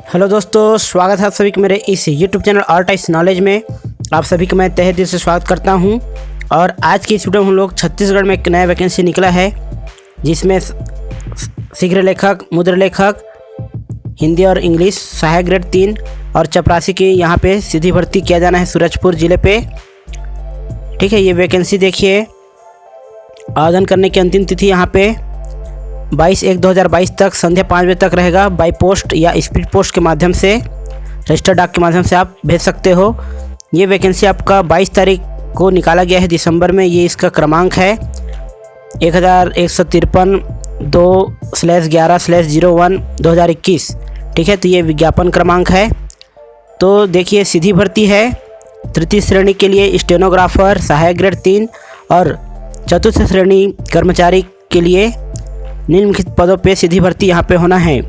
Hello दोस्तों, स्वागत है आप सभी का मेरे इस YouTube channel art ice knowledge में। आप सभी का मैं तहे दिल से स्वागत करता हूं। और आज की इस वीडियो में हम लोग छत्तीसगढ़ में एक नया वैकेंसी निकला है, जिसमें शीघ्र लेखक, मुद्र लेखक, हिंदी और इंग्लिश, सहायक ग्रेड 3 और चपरासी की यहाँ पे सीधी भर्ती किया जाना है सूरजपुर ज़िले पे। ठीक है, ये वैकेंसी देखिए, आवेदन करने की अंतिम तिथि यहाँ पे 22/1/2022 तक संध्या 5 बजे तक रहेगा। बाई पोस्ट या स्पीड पोस्ट के माध्यम से, रजिस्टर डाक के माध्यम से आप भेज सकते हो। ये वैकेंसी आपका 22 तारीख को निकाला गया है दिसंबर में। ये इसका क्रमांक है 1153 2/11/01/2021। ठीक है, तो ये विज्ञापन क्रमांक है। तो देखिए, सीधी भर्ती है। तृतीय श्रेणी के लिए स्टेनोग्राफर, सहायक ग्रेड 3 और चतुर्थ श्रेणी कर्मचारी के लिए निम्नलिखित पदों पे सीधी भर्ती यहाँ पे होना है।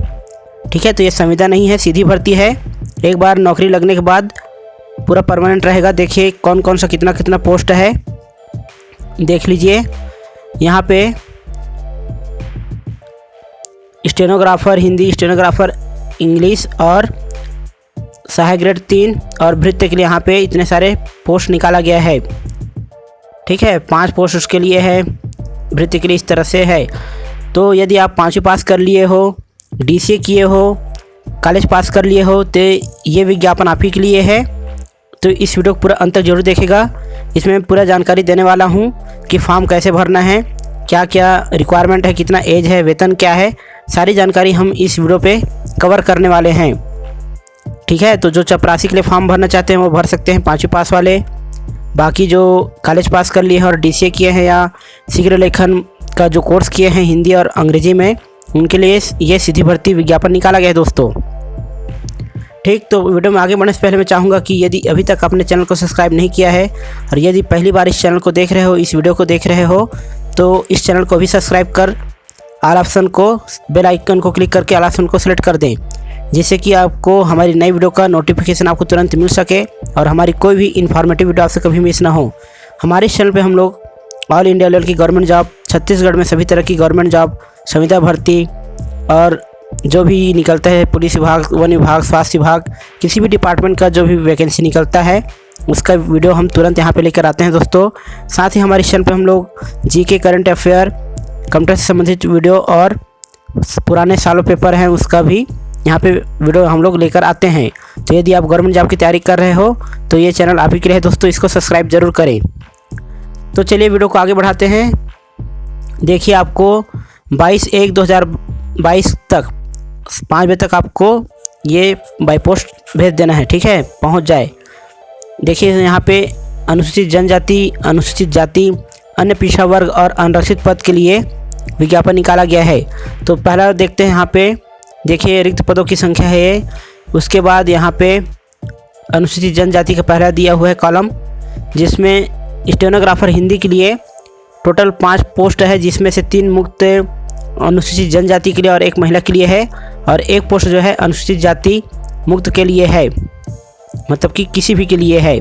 ठीक है, तो ये संविदा नहीं है, सीधी भर्ती है। एक बार नौकरी लगने के बाद पूरा परमानेंट रहेगा। देखिए कौन कौन सा कितना कितना पोस्ट है, देख लीजिए। यहाँ पे स्टेनोग्राफर हिंदी, स्टेनोग्राफर इंग्लिश और सहायक ग्रेड 3 और भृत्य के लिए यहाँ पे इतने सारे पोस्ट निकाला गया है। ठीक है, 5 पोस्ट उसके लिए है, भृत्य के लिए इस तरह से है। तो यदि आप 5वीं पास कर लिए हो, DCA किए हो, कॉलेज पास कर लिए हो, तो ये विज्ञापन आप ही के लिए है। तो इस वीडियो को पूरा अंत तक जरूर देखेगा। इसमें मैं पूरा जानकारी देने वाला हूँ कि फॉर्म कैसे भरना है, क्या क्या रिक्वायरमेंट है, कितना एज है, वेतन क्या है, सारी जानकारी हम इस वीडियो पे कवर करने वाले हैं। ठीक है, तो जो चपरासी के लिए फॉर्म भरना चाहते हैं वो भर सकते हैं, 5वीं पास वाले। बाकी जो कॉलेज पास कर लिए हैं और DCA किए हैं या शीघ्र लेखन का जो कोर्स किए हैं हिंदी और अंग्रेजी में, उनके लिए ये सीधी भर्ती विज्ञापन निकाला गया है दोस्तों। ठीक, तो वीडियो में आगे बढ़ने से पहले मैं चाहूँगा कि यदि अभी तक आपने चैनल को सब्सक्राइब नहीं किया है और यदि पहली बार इस चैनल को देख रहे हो, इस वीडियो को देख रहे हो, तो इस चैनल को भी सब्सक्राइब कर ऑल ऑप्शन को, बेल आइकन को क्लिक करके ऑल ऑप्शन को सिलेक्ट कर दें, जिससे कि आपको हमारी नई वीडियो का नोटिफिकेशन आपको तुरंत मिल सके और हमारी कोई भी इन्फॉर्मेटिव वीडियो आपसे कभी मिस ना हो। हमारे इस चैनल पे हम लोग ऑल इंडिया लेवल की गवर्नमेंट जॉब, छत्तीसगढ़ में सभी तरह की गवर्नमेंट जॉब, संविदा भर्ती और जो भी निकलता है, पुलिस विभाग, वन विभाग, स्वास्थ्य विभाग, किसी भी डिपार्टमेंट का जो भी वैकेंसी निकलता है उसका वीडियो हम तुरंत यहाँ पे लेकर आते हैं दोस्तों। साथ ही हमारे चैनल पे हम लोग GK, करंट अफेयर, कंप्यूटर से संबंधित वीडियो और पुराने सालों पेपर हैं उसका भी यहाँ पे वीडियो हम लोग लेकर आते हैं। तो यदि आप गवर्नमेंट जॉब की तैयारी कर रहे हो तो ये चैनल आप ही के लिए है दोस्तों, इसको सब्सक्राइब जरूर करें। तो चलिए वीडियो को आगे बढ़ाते हैं। देखिए, आपको 22/1/2022 तक 5 बजे तक आपको ये बाई पोस्ट भेज देना है। ठीक है, पहुंच जाए। देखिए यहाँ पे अनुसूचित जनजाति, अनुसूचित जाति, अन्य पिछड़ा वर्ग और अनरक्षित पद के लिए विज्ञापन निकाला गया है। तो पहला देखते हैं, यहाँ पे देखिए रिक्त पदों की संख्या है। उसके बाद यहाँ पे अनुसूचित जनजाति का पहला दिया हुआ है कॉलम, जिसमें स्टेनोग्राफर हिंदी के लिए टोटल 5 पोस्ट है, जिसमें से 3 मुक्त अनुसूचित जनजाति के लिए और 1 महिला के लिए है, और 1 पोस्ट जो है अनुसूचित जाति मुक्त के लिए है, मतलब कि किसी भी के लिए है।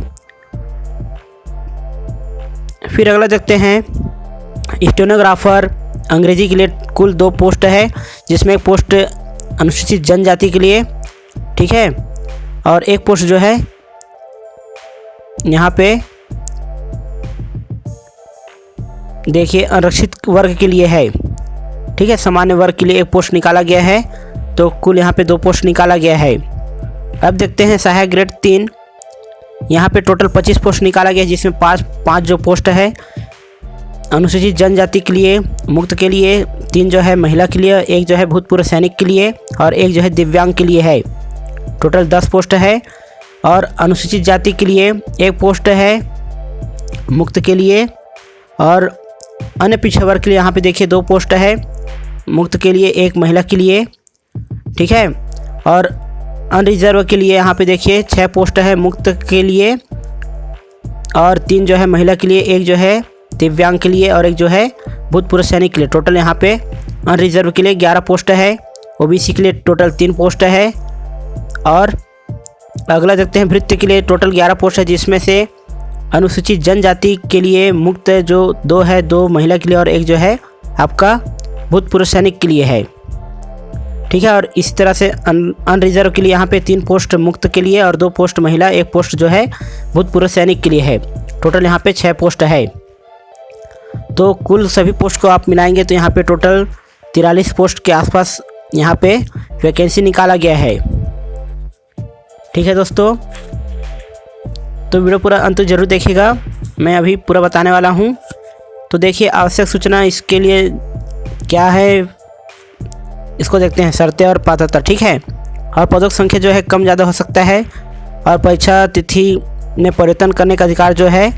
फिर अगला देखते हैं, स्टेनोग्राफर अंग्रेजी के लिए कुल 2 पोस्ट है, जिसमें 1 पोस्ट अनुसूचित जनजाति के लिए, ठीक है, और 1 पोस्ट जो है यहाँ पे देखिए आरक्षित वर्ग के लिए है। ठीक है, सामान्य वर्ग के लिए 1 पोस्ट निकाला गया है। तो कुल यहाँ पे 2 पोस्ट निकाला गया है। अब देखते हैं सहायक ग्रेड 3, यहाँ पे टोटल 25 पोस्ट निकाला गया है, जिसमें 5 जो पोस्ट है अनुसूचित जनजाति के लिए मुक्त के लिए, 3 जो है महिला के लिए, 1 जो है भूतपूर्व सैनिक के लिए और 1 जो है दिव्यांग के लिए है। टोटल 10 पोस्ट है। और अनुसूचित जाति के लिए 1 पोस्ट है मुक्त के लिए, और अन्य पिछड़ा वर्ग के लिए यहाँ पे देखिए 2 पोस्ट है मुक्त के लिए, 1 महिला के लिए। ठीक है, और अनरिजर्व के लिए यहाँ पे देखिए 6 पोस्ट है मुक्त के लिए और 3 जो है महिला के लिए, 1 जो है दिव्यांग के लिए और 1 जो है भूतपूर्व सैनिक के लिए। टोटल यहाँ पे अनरिजर्व के लिए 11 पोस्ट है, OBC के लिए टोटल 3 पोस्ट है। और अगला देखते हैं, भृत्य के लिए टोटल 11 पोस्ट है, जिसमें से अनुसूचित जनजाति के लिए मुक्त जो 2 है, 2 महिला के लिए और 1 जो है आपका भूतपूर्व सैनिक के लिए है। ठीक है। और इसी तरह से अनरिजर्व के लिए यहाँ पे 3 पोस्ट मुक्त के लिए और 2 पोस्ट महिला, 1 पोस्ट जो है भूतपूर्व सैनिक के लिए है। टोटल यहाँ पे 6 पोस्ट है। तो कुल सभी पोस्ट को आप मिलाएंगे तो यहाँ पे टोटल 43 पोस्ट के आसपास यहाँ पे वैकेंसी निकाला गया है। ठीक है दोस्तों, तो वीडियो पूरा अंत जरूर देखिएगा, मैं अभी पूरा बताने वाला हूँ। तो देखिए आवश्यक सूचना इसके लिए क्या है, इसको देखते हैं। शर्तें और पात्रता, ठीक है। और पदों की संख्या जो है कम ज़्यादा हो सकता है। और परीक्षा तिथि में परिवर्तन करने का अधिकार जो है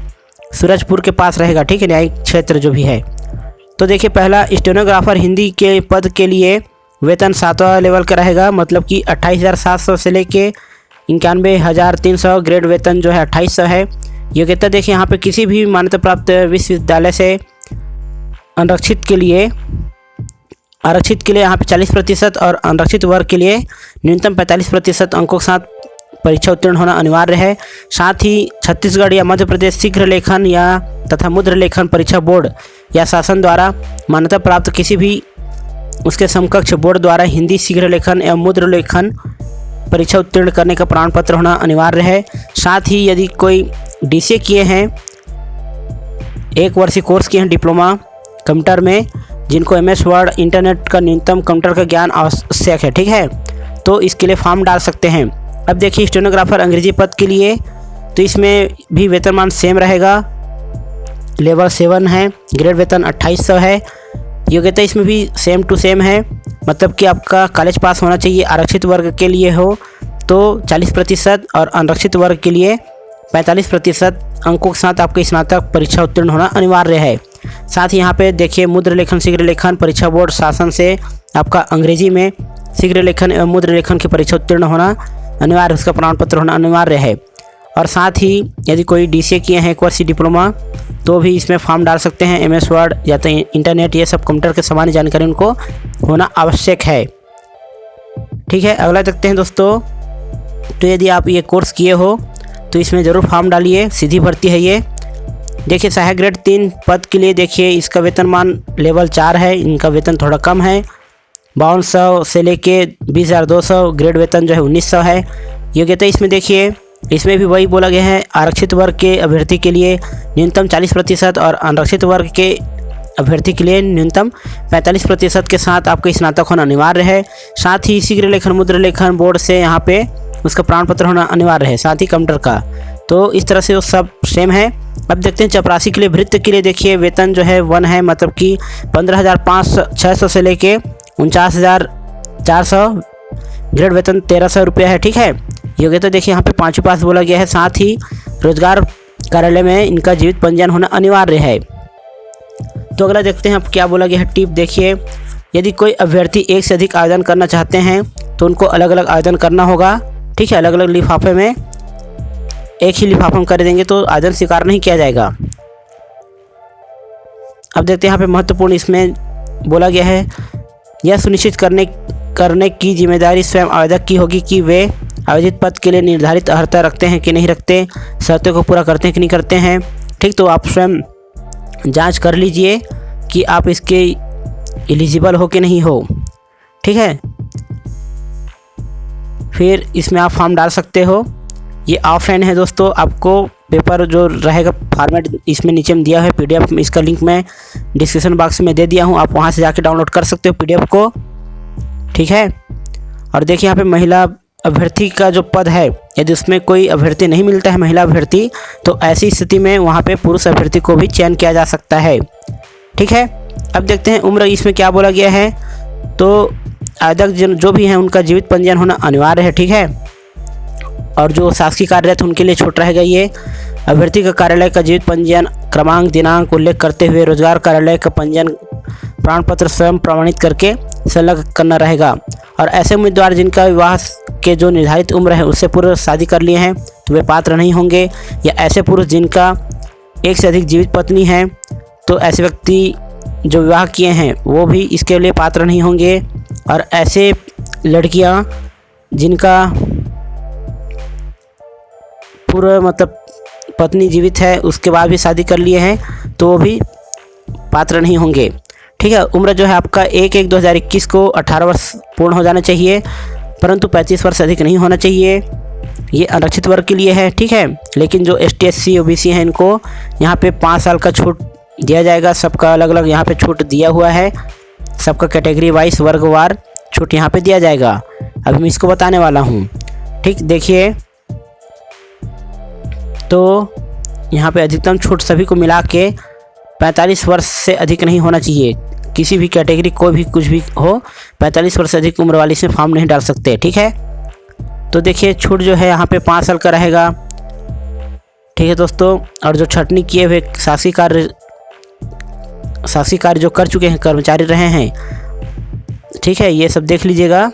सूरजपुर के पास रहेगा, ठीक है, न्यायिक क्षेत्र जो भी है। तो देखिए पहला स्टेनोग्राफर हिंदी के पद के लिए वेतन 7वां लेवल का रहेगा, मतलब कि 28,700 से लेके 91,300। ग्रेड वेतन जो है 2800 है। योग्यता देखिए यहाँ पे किसी भी मान्यता प्राप्त विश्वविद्यालय से आरक्षित के लिए यहाँ पे 40% और अनारक्षित वर्ग के लिए न्यूनतम 45% अंकों के साथ परीक्षा उत्तीर्ण होना अनिवार्य है। साथ ही छत्तीसगढ़ या मध्य प्रदेश शीघ्र लेखन या तथा मुद्र लेखन परीक्षा बोर्ड या शासन द्वारा मान्यता प्राप्त किसी भी उसके समकक्ष बोर्ड द्वारा हिंदी शीघ्र लेखन एवं मुद्र लेखन परीक्षा उत्तीर्ण करने का प्रमाण पत्र होना अनिवार्य है। साथ ही यदि कोई DCA किए हैं, 1 वर्षीय कोर्स किए हैं डिप्लोमा कंप्यूटर में, जिनको MS वर्ड इंटरनेट का न्यूनतम कंप्यूटर का ज्ञान आवश्यक है, ठीक है, तो इसके लिए फॉर्म डाल सकते हैं। अब देखिए स्टेनोग्राफर अंग्रेजी पद के लिए, तो इसमें भी वेतनमान सेम रहेगा, लेवल 7 है। ग्रेड वेतन 2800 है। योग्यता इसमें भी सेम टू सेम है, मतलब कि आपका कॉलेज पास होना चाहिए। आरक्षित वर्ग के लिए हो तो 40% और अनारक्षित वर्ग के लिए 45% अंकों के साथ आपके स्नातक परीक्षा उत्तीर्ण होना अनिवार्य है। साथ ही यहाँ पे देखिए मुद्र लेखन शीघ्र लेखन परीक्षा बोर्ड शासन से आपका अंग्रेजी में शीघ्र लेखन एवं मुद्र लेखन की परीक्षा उत्तीर्ण होना अनिवार्य, उसका प्रमाण पत्र होना अनिवार्य है। और साथ ही यदि कोई DCA किए हैं 1 वर्षीय डिप्लोमा, तो भी इसमें फॉर्म डाल सकते हैं। MS वर्ड या तो इंटरनेट, ये सब कंप्यूटर के सामान्य जानकारी उनको होना आवश्यक है, ठीक है। अगला देखते हैं दोस्तों, तो यदि आप ये कोर्स किए हो तो इसमें ज़रूर फॉर्म डालिए, सीधी भर्ती है ये। देखिए सहायक ग्रेड 3 पद के लिए देखिए इसका वेतनमान लेवल 4 है, इनका वेतन थोड़ा कम है, 5200 से लेके 20,200। ग्रेड वेतन जो है 1900 है। योग्यता इसमें देखिए इसमें भी वही बोला गया है, आरक्षित वर्ग के अभ्यर्थी के लिए न्यूनतम 40% और अनारक्षित वर्ग के अभ्यर्थी के लिए न्यूनतम 45% के साथ आपका स्नातक होना अनिवार्य है। साथ ही शीघ्र लेखन मुद्र लेखन बोर्ड से यहाँ पे उसका प्रमाण पत्र होना अनिवार्य है, साथ ही कंप्यूटर का। तो इस तरह से वो सब सेम है। अब देखते हैं चपरासी के लिए। भृत्य के लिए देखिए वेतन जो है 1 है, मतलब कि 15,600 से लेके 49,400। ग्रेड वेतन 1,300 रुपया है, ठीक है। योग्यता देखिए यहाँ पे 5वीं पास बोला गया है। साथ ही रोजगार कार्यालय में इनका जीवित पंजीयन होना अनिवार्य है। तो अगला देखते हैं अब क्या बोला गया है। टिप देखिए, यदि कोई अभ्यर्थी एक से अधिक आवेदन करना चाहते हैं तो उनको अलग अलग आवेदन करना होगा, ठीक है। अलग अलग लिफाफे में एक ही लिफाफा में कर देंगे तो आवेदन स्वीकार नहीं किया जाएगा। अब देखते हैं यहाँ पे महत्वपूर्ण इसमें बोला गया है, यह सुनिश्चित करने की जिम्मेदारी स्वयं आवेदक की होगी कि वे आवेदित पद के लिए निर्धारित अर्हता रखते हैं कि नहीं रखते, शर्तों को पूरा करते हैं कि नहीं करते हैं, ठीक। तो आप स्वयं जांच कर लीजिए कि आप इसके एलिजिबल हो कि नहीं हो, ठीक है। फिर इसमें आप फॉर्म डाल सकते हो। ये ऑफलाइन है दोस्तों, आपको पेपर जो रहेगा फॉर्मेट इसमें नीचे में दिया है PDF में, इसका लिंक मैं डिस्क्रिप्शन बॉक्स में दे दिया हूँ, आप वहाँ से जाके डाउनलोड कर सकते हो PDF को, ठीक है। और देखिए यहाँ पे महिला अभ्यर्थी का जो पद है, यदि उसमें कोई अभ्यर्थी नहीं मिलता है महिला अभ्यर्थी, तो ऐसी स्थिति में वहाँ पे पुरुष अभ्यर्थी को भी चयन किया जा सकता है, ठीक है। अब देखते हैं उम्र, इसमें क्या बोला गया है। तो आवेदक जो भी हैं उनका जीवित पंजीयन होना अनिवार्य है, ठीक है। और जो शासकीय कार्यरत उनके लिए छूट रहेगा ये। अभ्यर्थी का कार्यालय का जीवित पंजीयन क्रमांक दिनांक उल्लेख करते हुए रोजगार कार्यालय का पंजीयन प्रमाण पत्र स्वयं प्रमाणित करके संलग्न करना रहेगा। और ऐसे उम्मीदवार जिनका विवाह के जो निर्धारित उम्र है उससे पूर्व शादी कर लिए हैं तो वे पात्र नहीं होंगे, या ऐसे पुरुष जिनका एक से अधिक जीवित पत्नी है तो ऐसे व्यक्ति जो विवाह किए हैं वो भी इसके लिए पात्र नहीं होंगे। और ऐसे लड़कियां जिनका पूरा मतलब पत्नी जीवित है उसके बाद भी शादी कर लिए हैं तो वो भी पात्र नहीं होंगे, ठीक है। उम्र जो है आपका 1/1/2021 को 18 वर्ष पूर्ण हो जाना चाहिए, परंतु 35 वर्ष से अधिक नहीं होना चाहिए। ये आरक्षित वर्ग के लिए है, ठीक है। लेकिन जो ST SC OBC हैं इनको यहाँ पे 5 साल का छूट दिया जाएगा। सबका अलग अलग यहाँ पे छूट दिया हुआ है, सबका कैटेगरी वाइज वर्गवार छूट यहाँ पे दिया जाएगा। अभी मैं इसको बताने वाला हूँ, ठीक। देखिए, तो यहाँ पे अधिकतम छूट सभी को मिला के 45 वर्ष से अधिक नहीं होना चाहिए। किसी भी कैटेगरी कोई भी कुछ भी हो, 45 वर्ष से अधिक उम्र वाली से फॉर्म नहीं डाल सकते, ठीक है। तो देखिए, छूट जो है यहाँ पे 5 साल का रहेगा, ठीक है दोस्तों। और जो छटनी किए हुए शासकीय कार्य जो कर चुके हैं कर्मचारी रहे हैं, ठीक है, ये सब देख लीजिएगा।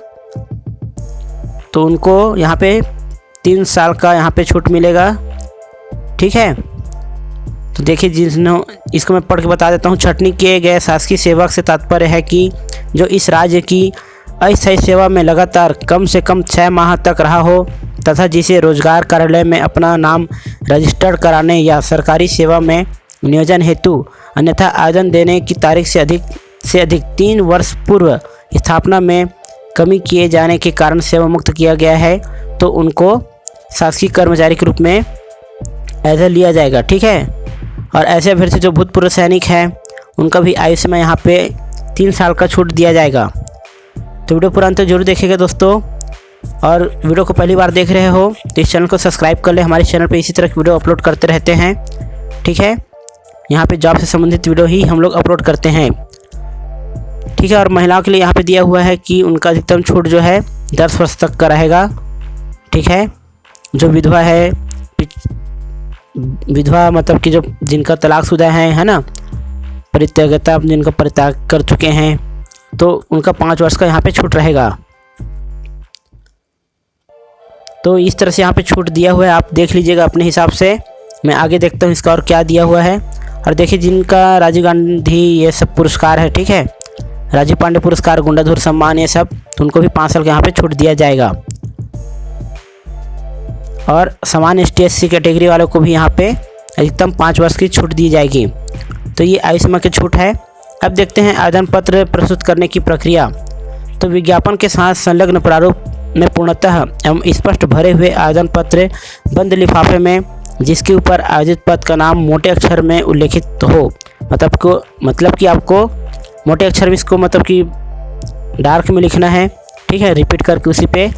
तो उनको यहाँ पे 3 साल का यहाँ पे छूट मिलेगा, ठीक है। तो देखिए, जिन्होंने इसको मैं पढ़ के बता देता हूँ। छटनी किए गए शासकीय सेवक से तात्पर्य है कि जो इस राज्य की अस्थायी सेवा में लगातार कम से कम 6 माह तक रहा हो तथा जिसे रोजगार कार्यालय में अपना नाम रजिस्टर्ड कराने या सरकारी सेवा में नियोजन हेतु अन्यथा आवेदन देने की तारीख से अधिक 3 वर्ष पूर्व स्थापना में कमी किए जाने के कारण सेवा मुक्त किया गया है, तो उनको शासकीय कर्मचारी के रूप में ऐसा लिया जाएगा, ठीक है। और ऐसे अभ्यर्थी जो भूतपूर्व सैनिक हैं उनका भी आयु सीमा यहाँ पे 3 साल का छूट दिया जाएगा। तो वीडियो पूरा अंत तक जरूर देखिएगा दोस्तों। और वीडियो को पहली बार देख रहे हो तो इस चैनल को सब्सक्राइब कर ले। हमारे चैनल पे इसी तरह की वीडियो अपलोड करते रहते हैं, ठीक है। यहाँ पे जॉब से संबंधित वीडियो ही हम लोग अपलोड करते हैं, ठीक है। और महिलाओं के लिए यहाँ पे दिया हुआ है कि उनका अधिकतम छूट जो है 10 वर्ष तक का रहेगा, ठीक है। जो विधवा है, विधवा मतलब कि जो जिनका तलाकशुदा है ना, परित्यक्ता जिनका परित्याग कर चुके हैं, तो उनका 5 वर्ष का यहाँ पे छूट रहेगा। तो इस तरह से यहाँ पे छूट दिया हुआ है, आप देख लीजिएगा अपने हिसाब से। मैं आगे देखता हूँ इसका और क्या दिया हुआ है। और देखिए, जिनका राजीव गांधी ये सब पुरस्कार है, ठीक है, राजीव पांडे पुरस्कार, गुंडाधुर सम्मान, ये सब, तो उनको भी 5 साल का यहाँ पे छूट दिया जाएगा। और समान ST SC कैटेगरी वालों को भी यहाँ पे अधिकतम 5 वर्ष की छूट दी जाएगी। तो ये आयु सीमा की छूट है। अब देखते हैं आवेदन पत्र प्रस्तुत करने की प्रक्रिया। तो विज्ञापन के साथ संलग्न प्रारूप में पूर्णतः एवं स्पष्ट भरे हुए आवेदन पत्र बंद लिफाफे में, जिसके ऊपर आयोजित पद का नाम मोटे अक्षर में उल्लेखित हो, मतलब कि आपको मोटे अक्षर में इसको मतलब कि डार्क में लिखना है, ठीक है, रिपीट करके उसी पे।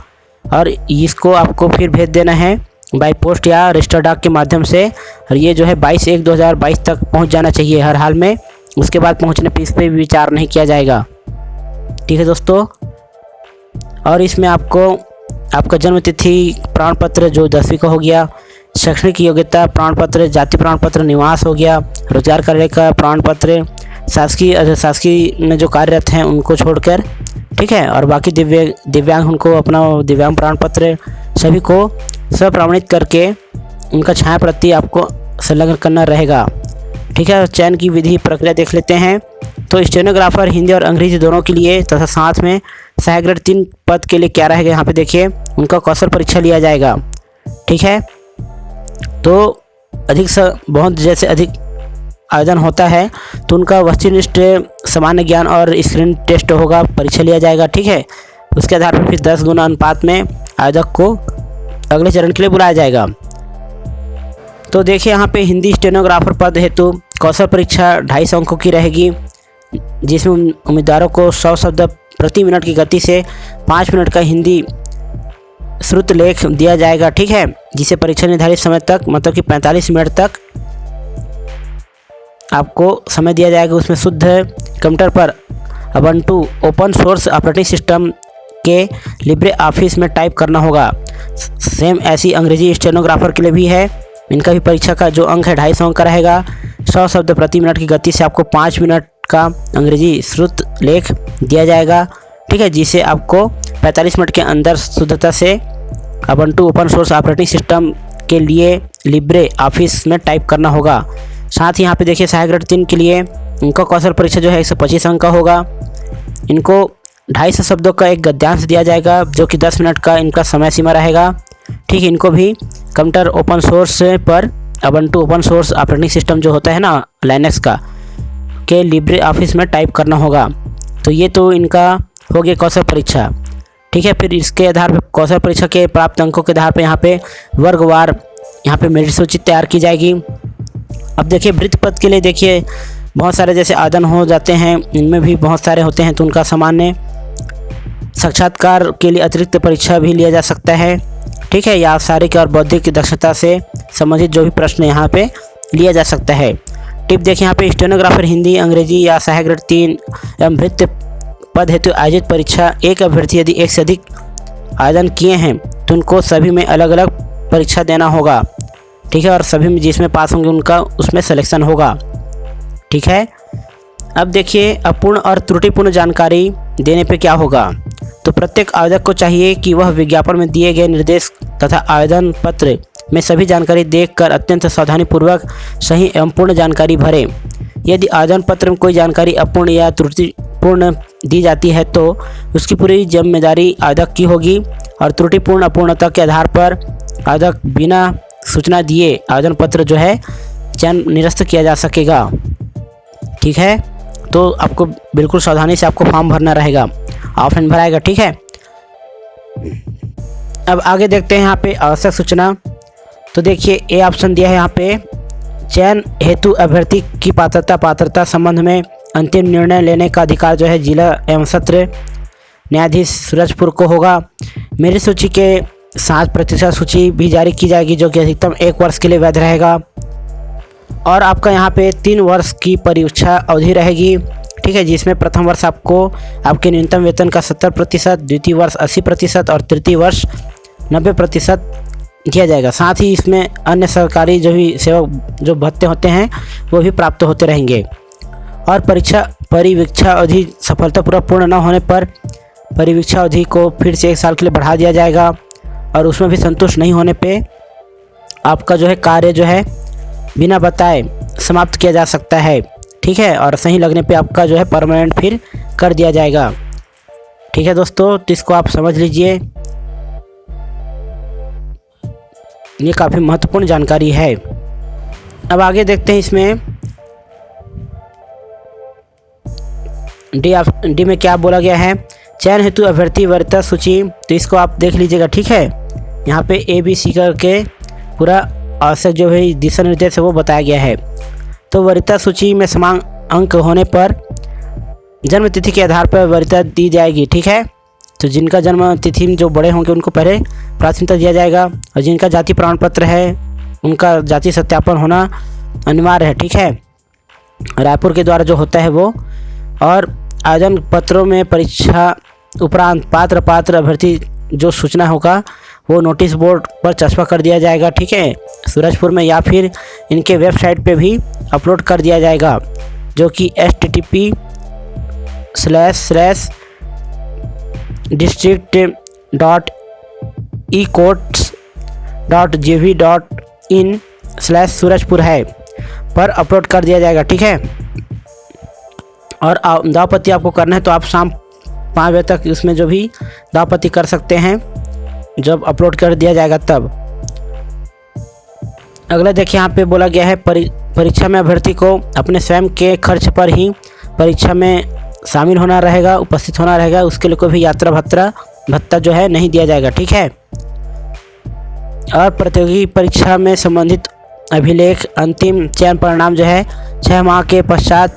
और इसको आपको फिर भेज देना है बाई पोस्ट या रजिस्टर डाक के माध्यम से। और ये जो है 22/1/2022 तक पहुंच जाना चाहिए हर हाल में। उसके बाद पहुंचने पर इस पर भी विचार नहीं किया जाएगा, ठीक है दोस्तों। और इसमें आपको आपका जन्म तिथि प्रमाण पत्र जो 10वीं का हो गया, शैक्षणिक योग्यता प्रमाण पत्र, जाति प्रमाण पत्र, निवास हो गया, रोजगार कार्यालय का प्रमाण पत्र, शासकीय में जो कार्यरत हैं उनको छोड़कर, ठीक है। और बाकी दिव्यांग उनको अपना दिव्यांग प्रमाण पत्र सभी को स्वप्रमाणित करके उनका छाया प्रति आपको संलग्न करना रहेगा, ठीक है। चयन की विधि प्रक्रिया देख लेते हैं। तो स्टेनोग्राफर हिंदी और अंग्रेजी दोनों के लिए तथा साथ में सहायक ग्रेड 3 पद के लिए क्या रहेगा, यहाँ पे देखिए, उनका कौशल परीक्षा लिया जाएगा, ठीक है। तो बहुत जैसे अधिक आवेदन होता है तो उनका वस्तुनिष्ठ सामान्य ज्ञान और स्क्रीन टेस्ट होगा, परीक्षा लिया जाएगा, ठीक है। उसके आधार पर फिर 10 गुना अनुपात में आवेदक को अगले चरण के लिए बुलाया जाएगा। तो देखिए, यहाँ पे हिंदी स्टेनोग्राफर पद हेतु कौशल परीक्षा 250 अंकों की रहेगी, जिसमें उम्मीदवारों को 100 शब्द प्रति मिनट की गति से 5 मिनट का हिंदी श्रुत लेख दिया जाएगा, ठीक है। जिसे परीक्षा निर्धारित समय तक मतलब कि 45 मिनट तक आपको समय दिया जाएगा। उसमें शुद्ध कंप्यूटर पर ubuntu open source operating system के लिब्रे ऑफिस में टाइप करना होगा। सेम ऐसी अंग्रेजी स्टेनोग्राफर के लिए भी है। इनका भी परीक्षा का जो अंक है 250 अंक का रहेगा। 100 शब्द प्रति मिनट की गति से आपको 5 मिनट का अंग्रेजी श्रुत लेख दिया जाएगा, ठीक है। जिसे आपको 45 मिनट के अंदर शुद्धता से ubuntu open source operating system के लिए लिब्रे ऑफिस में टाइप करना होगा। साथ ही यहाँ पे देखिए, सहायक ग्रेड 3 के लिए इनका कौशल परीक्षा जो है 125 अंक का होगा। इनको 250 शब्दों का एक गद्यांश दिया जाएगा, जो कि 10 मिनट का इनका समय सीमा रहेगा, ठीक है। इनको भी कंप्यूटर ओपन सोर्स पर ubuntu open source operating system जो होता है ना, लाइनक्स का, के लिब्रे ऑफिस में टाइप करना होगा। तो ये तो इनका हो गया कौशल परीक्षा, ठीक है। फिर इसके आधार पर कौशल परीक्षा के प्राप्त अंकों के आधार पर यहाँ पे वर्गवार यहाँ पे मेरिट सूची तैयार की जाएगी। अब देखिए वृत्ति पद के लिए देखिए बहुत सारे जैसे आवेदन हो जाते हैं, इनमें भी बहुत सारे होते हैं, तो उनका सामान्य साक्षात्कार के लिए अतिरिक्त परीक्षा भी लिया जा सकता है, ठीक है। या शारीरिक और बौद्धिक दक्षता से संबंधित जो भी प्रश्न यहाँ पे लिया जा सकता है। टिप देखिए यहाँ पे स्टेनोग्राफर हिंदी, अंग्रेजी या सहायक ग्रेड 3 एवं वृत्ति पद हेतु आयोजित परीक्षा एक अभ्यर्थी यदि एक से अधिक आवेदन किए हैं तो उनको सभी में अलग अलग परीक्षा देना होगा, ठीक है। और सभी में जिसमें पास होंगे उनका उसमें सिलेक्शन होगा, ठीक है। अब देखिए अपूर्ण और त्रुटिपूर्ण जानकारी देने पे क्या होगा। तो प्रत्येक आवेदक को चाहिए कि वह विज्ञापन में दिए गए निर्देश तथा आवेदन पत्र में सभी जानकारी देखकर अत्यंत सावधानीपूर्वक सही एवं पूर्ण जानकारी भरें। यदि आवेदन पत्र में कोई जानकारी अपूर्ण या त्रुटिपूर्ण दी जाती है तो उसकी पूरी जिम्मेदारी आवेदक की होगी और त्रुटिपूर्ण अपूर्णता के आधार पर आवेदक बिना सूचना दिए आवेदन पत्र जो है चयन निरस्त किया जा सकेगा, ठीक है। तो आपको बिल्कुल सावधानी से आपको फॉर्म भरना रहेगा, ऑफलाइन भराएगा, ठीक है। अब आगे देखते हैं यहाँ पे आवश्यक सूचना। तो देखिए ए ऑप्शन दिया है यहाँ पे चयन हेतु अभ्यर्थी की पात्रता संबंध में अंतिम निर्णय लेने का अधिकार जो है जिला एवं सत्र न्यायाधीश सूरजपुर को होगा। मेरिट सूची के 7% सूची भी जारी की जाएगी जो कि अधिकतम 1 वर्ष के लिए वैध रहेगा। और आपका यहाँ पे 3 वर्ष की परीक्षा अवधि रहेगी, ठीक है, जिसमें प्रथम वर्ष आपको आपके न्यूनतम वेतन का 70%, द्वितीय वर्ष 80% और तृतीय वर्ष 90% दिया जाएगा। साथ ही इसमें अन्य सरकारी जो भी सेवक जो भत्ते होते हैं वो भी प्राप्त होते रहेंगे। और परिवीक्षा अवधि सफलतापूर्वक पूर्ण न होने पर परिवीक्षा अवधि को फिर से 1 साल के लिए बढ़ा दिया जाएगा और उसमें भी संतुष्ट नहीं होने पे आपका जो है कार्य जो है बिना बताए समाप्त किया जा सकता है, ठीक है। और सही लगने पे आपका जो है परमानेंट फिर कर दिया जाएगा, ठीक है दोस्तों। तो इसको आप समझ लीजिए, ये काफ़ी महत्वपूर्ण जानकारी है। अब आगे देखते हैं इसमें डी में क्या बोला गया है। चयन हेतु अभ्यर्थी वरीयता सूची, तो इसको आप देख लीजिएगा, ठीक है। यहाँ पे ABC करके पूरा आवश्यक जो है दिशा निर्देश है वो बताया गया है। तो वरीयता सूची में समान अंक होने पर जन्म तिथि के आधार पर वरीयता दी जाएगी, ठीक है। तो जिनका जन्म तिथि में जो बड़े होंगे उनको पहले प्राथमिकता दिया जाएगा और जिनका जाति प्रमाण पत्र है उनका जाति सत्यापन होना अनिवार्य है, ठीक है, रायपुर के द्वारा जो होता है वो। और आवेदन पत्रों में परीक्षा उपरांत पात्र अभ्यर्थी जो सूचना होगा वो नोटिस बोर्ड पर चस्पा कर दिया जाएगा, ठीक है, सूरजपुर में, या फिर इनके वेबसाइट पे भी अपलोड कर दिया जाएगा जो कि http://district.ecourts.gv.in/सूरजपुर है पर अपलोड कर दिया जाएगा, ठीक है। और दावपत्ती आपको करना है तो आप शाम 5 बजे तक इसमें जो भी दावपत्ती कर सकते हैं जब अपलोड कर दिया जाएगा तब। अगला देखिए यहाँ पे बोला गया है परीक्षा में अभ्यर्थी को अपने स्वयं के खर्च पर ही परीक्षा में शामिल होना रहेगा, उपस्थित होना रहेगा, उसके लिए कोई भी यात्रा भत्ता जो है नहीं दिया जाएगा, ठीक है। और प्रतियोगी परीक्षा में संबंधित अभिलेख अंतिम चयन परिणाम जो है 6 माह के पश्चात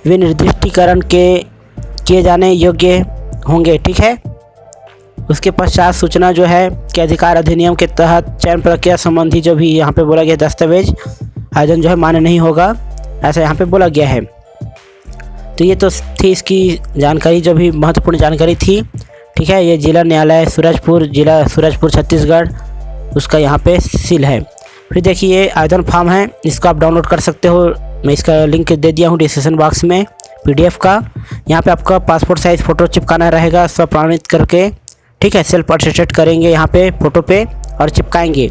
विनिर्दिष्टीकरण किए जाने योग्य होंगे, ठीक है। उसके पश्चात सूचना जो है के अधिकार अधिनियम के तहत चयन प्रक्रिया संबंधी जो भी यहाँ पे बोला गया दस्तावेज आयोजन जो है मान्य नहीं होगा, ऐसा यहाँ पे बोला गया है। तो ये तो थी इसकी जानकारी, जो भी महत्वपूर्ण जानकारी थी, ठीक है। ये जिला न्यायालय सूरजपुर, जिला सूरजपुर छत्तीसगढ़, उसका यहाँ पे सील है। फिर देखिए ये आवेदन फॉर्म है, इसको आप डाउनलोड कर सकते हो, मैं इसका लिंक दे दिया हूँ डिस्क्रिप्शन बॉक्स में PDF का। यहाँ पे आपका पासपोर्ट साइज़ फ़ोटो चिपकाना रहेगा स्वप्रमाणित करके, ठीक है, सेल्फ अटेस्टेड करेंगे यहाँ पे फ़ोटो पे और चिपकाएंगे।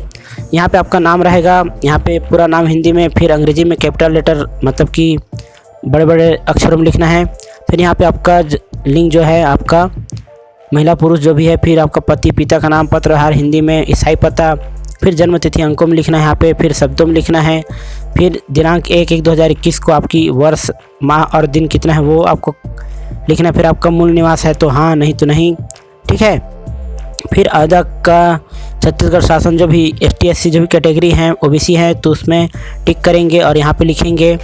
यहाँ पे आपका नाम रहेगा, यहाँ पे पूरा नाम हिंदी में, फिर अंग्रेजी में कैपिटल लेटर मतलब कि बड़े बड़े अक्षरों में लिखना है। फिर यहाँ पे आपका लिंग जो है आपका महिला पुरुष जो भी है, फिर आपका पति पिता का नाम, पत्र, हर हिंदी में, ईसाई पता, फिर जन्म तिथि अंकों में लिखना है यहाँ पे, फिर शब्दों में लिखना है, फिर दिनांक 1/1/2021 को आपकी वर्ष, माह और दिन कितना है वो आपको लिखना है। फिर आपका मूल निवास है तो हाँ, नहीं तो नहीं, ठीक है। फिर अदा का छत्तीसगढ़ शासन जो भी ST SC जो भी कैटेगरी हैं OBC है तो उसमें टिक करेंगे और यहाँ पे लिखेंगे,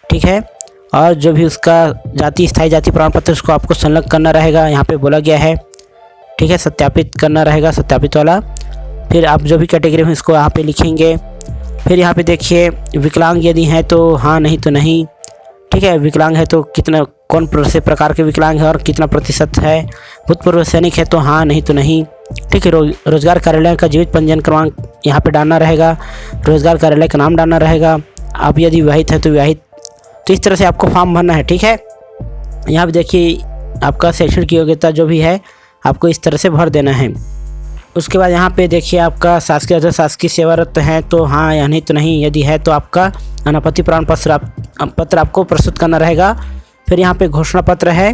ठीक है। और जो भी उसका जाति स्थायी जाति प्रमाण पत्र उसको आपको संलग्न करना रहेगा, यहाँ पे बोला गया है, ठीक है। सत्यापित करना रहेगा, सत्यापित वाला। फिर आप जो भी कैटेगरी में इसको यहाँ पे लिखेंगे। फिर यहाँ पे देखिए विकलांग यदि हैं तो हाँ, नहीं तो नहीं, ठीक है। विकलांग है तो कितना, कौन से प्रकार के विकलांग है और कितना प्रतिशत है। भूतपूर्व सैनिक है तो हाँ, नहीं तो नहीं, ठीक है। रोजगार कार्यालय का जीवित पंजीयन क्रमांक यहाँ पे डालना रहेगा, रोजगार कार्यालय का नाम डालना रहेगा। आप यदि विवाहित है तो विवाहित। तो इस तरह से आपको फॉर्म भरना है, ठीक है। यहाँ पे देखिए आपका शैक्षणिक योग्यता जो भी है आपको इस तरह से भर देना है। उसके बाद यहाँ पे देखिए आपका शासकीय अर्ध शासकीय सेवारत है तो हाँ या नहीं तो नहीं, यदि है तो आपका अनापत्ति प्रमाण पत्र आपको प्रस्तुत करना रहेगा। फिर यहाँ पे घोषणा पत्र है,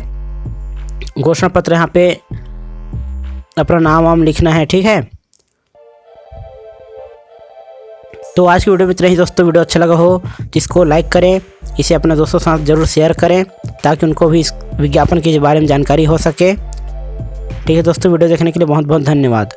घोषणा पत्र यहाँ पे अपना नाम वाम लिखना है, ठीक है। तो आज की वीडियो में इतना ही दोस्तों। वीडियो अच्छा लगा हो जिसको लाइक करें, इसे अपने दोस्तों के साथ ज़रूर शेयर करें ताकि उनको भी इस विज्ञापन के बारे में जानकारी हो सके, ठीक है दोस्तों। वीडियो देखने के लिए बहुत बहुत धन्यवाद।